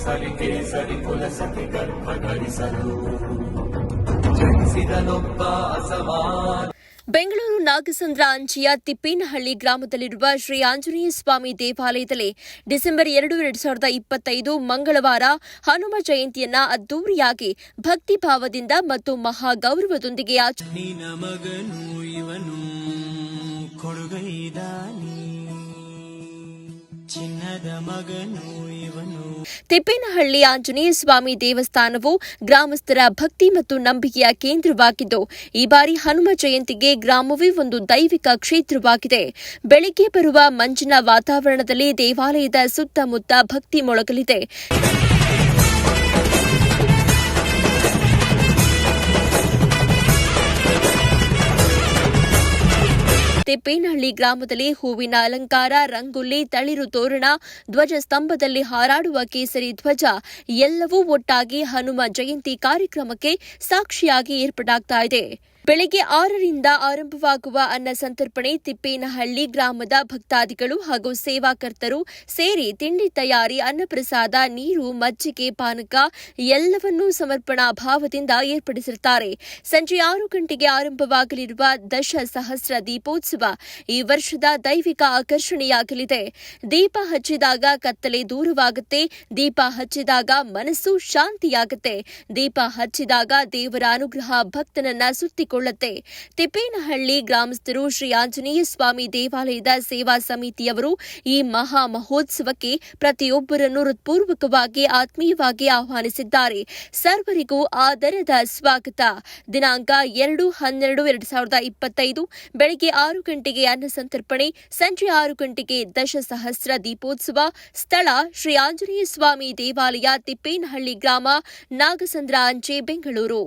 ಸರಿಕೇಸರಿ ಕುಲಸತಿ ಗರ್ಭ ಧರಿಸಲು ಜನಿಸಿದನೊಬ್ಬ ಅಸಮಾನ. ಬೆಂಗಳೂರು ನಾಗಸಂದ್ರ ಅಂಚಿಯ ತಿಪ್ಪೇನಹಳ್ಳಿ ಗ್ರಾಮದಲ್ಲಿರುವ ಶ್ರೀ ಆಂಜನೇಯ ಸ್ವಾಮಿ ದೇವಾಲಯದಲ್ಲಿ ಡಿಸೆಂಬರ್ 2, 2025 ಮಂಗಳವಾರ ಹನುಮ ಜಯಂತಿಯನ್ನ ಅದ್ದೂರಿಯಾಗಿ ಭಕ್ತಿಭಾವದಿಂದ ಮತ್ತು ಮಹಾಗೌರವದೊಂದಿಗೆ ಚಿನ್ನದ ಮಗನು ಇವನು. ತಿಪ್ಪೇನಹಳ್ಳಿ ಆಂಜನೇಯ ಸ್ವಾಮಿ ದೇವಸ್ಥಾನವು ಗ್ರಾಮಸ್ಥರ ಭಕ್ತಿ ಮತ್ತು ನಂಬಿಕೆಯ ಕೇಂದ್ರವಾಗಿದ್ದು, ಈ ಬಾರಿ ಹನುಮ ಜಯಂತಿಗೆ ಗ್ರಾಮವೇ ಒಂದು ದೈವಿಕ ಕ್ಷೇತ್ರವಾಗಿದೆ. ಬೆಳಿಗ್ಗೆ ಬರುವ ಮಂಜಿನ ವಾತಾವರಣದಲ್ಲಿ ದೇವಾಲಯದ ಸುತ್ತಮುತ್ತ ಭಕ್ತಿ ಮೊಳಗಲಿದೆ. ತಿಪ್ಪೇನಹಳ್ಳಿ ಗ್ರಾಮದಲ್ಲಿ ಹೂವಿನ ಅಲಂಕಾರ, ರಂಗೋಲಿ, ತಳಿರು ತೋರಣ, ಧ್ವಜ ಸ್ತಂಭದಲ್ಲಿ ಹಾರಾಡುವ ಕೇಸರಿ ಧ್ವಜ ಎಲ್ಲವೂ ಒಟ್ಟಾಗಿ ಹನುಮ ಜಯಂತಿ ಕಾರ್ಯಕ್ರಮಕ್ಕೆ ಸಾಕ್ಷಿಯಾಗಿ ಏರ್ಪಡಾಗ್ತಾ ಇದೆ. ಬೆಳಗ್ಗೆ 6ರಿಂದ ಆರಂಭವಾಗುವ ಅನ್ನ ಸಂತರ್ಪಣೆ, ತಿಪ್ಪೇನಹಳ್ಳಿ ಗ್ರಾಮದ ಭಕ್ತಾದಿಗಳು ಹಾಗೂ ಸೇವಾಕರ್ತರು ಸೇರಿ ತಿಂಡಿ ತಯಾರಿ, ಅನ್ನಪ್ರಸಾದ, ನೀರು, ಮಜ್ಜಿಗೆ, ಪಾನಕ ಎಲ್ಲವನ್ನೂ ಸಮರ್ಪಣಾ ಭಾವದಿಂದ ಏರ್ಪಡಿಸಿರುತ್ತಾರೆ. ಸಂಜೆ 6 ಗಂಟೆಗೆ ಆರಂಭವಾಗಲಿರುವ ದಶಸಹಸ್ರ ದೀಪೋತ್ಸವ ಈ ವರ್ಷದ ದೈವಿಕ ಆಕರ್ಷಣೆಯಾಗಲಿದೆ. ದೀಪ ಹಚ್ಚಿದಾಗ ಕತ್ತಲೆ ದೂರವಾಗುತ್ತೆ, ದೀಪ ಹಚ್ಚಿದಾಗ ಮನಸ್ಸು ಶಾಂತಿಯಾಗುತ್ತೆ, ದೀಪ ಹಚ್ಚಿದಾಗ ದೇವರ ಅನುಗ್ರಹ ಭಕ್ತನನ್ನ ಸುತ್ತಿಕೊಳ್ಳುತ್ತೆ. ತಿಪ್ಪೇನಹಳ್ಳಿ ಗ್ರಾಮಸ್ಥರು ಶ್ರೀ ಆಂಜನೇಯ ಸ್ವಾಮಿ ದೇವಾಲಯದ ಸೇವಾ ಸಮಿತಿಯವರು ಈ ಮಹಾ ಮಹೋತ್ಸವಕ್ಕೆ ಪ್ರತಿಯೊಬ್ಬರನ್ನು ಹೃತ್ಪೂರ್ವಕವಾಗಿ ಆತ್ಮೀಯವಾಗಿ ಆಹ್ವಾನಿಸಿದ್ದಾರೆ. ಸರ್ವರಿಗೂ ಆದರದ ಸ್ವಾಗತ. ದಿನಾಂಕ 2/12/2025 ಬೆಳಗ್ಗೆ 6 ಗಂಟೆಗೆ ಅನ್ನ ಸಂತರ್ಪಣೆ, ಸಂಜೆ 6 ಗಂಟೆಗೆ ದಶಸಹಸ್ರ ದೀಪೋತ್ಸವ. ಸ್ಥಳ ಶ್ರೀ ಆಂಜನೇಯ ಸ್ವಾಮಿ ದೇವಾಲಯ, ತಿಪ್ಪೇನಹಳ್ಳಿ ಗ್ರಾಮ, ನಾಗಸಂದ್ರ ಅಂಚೆ, ಬೆಂಗಳೂರು.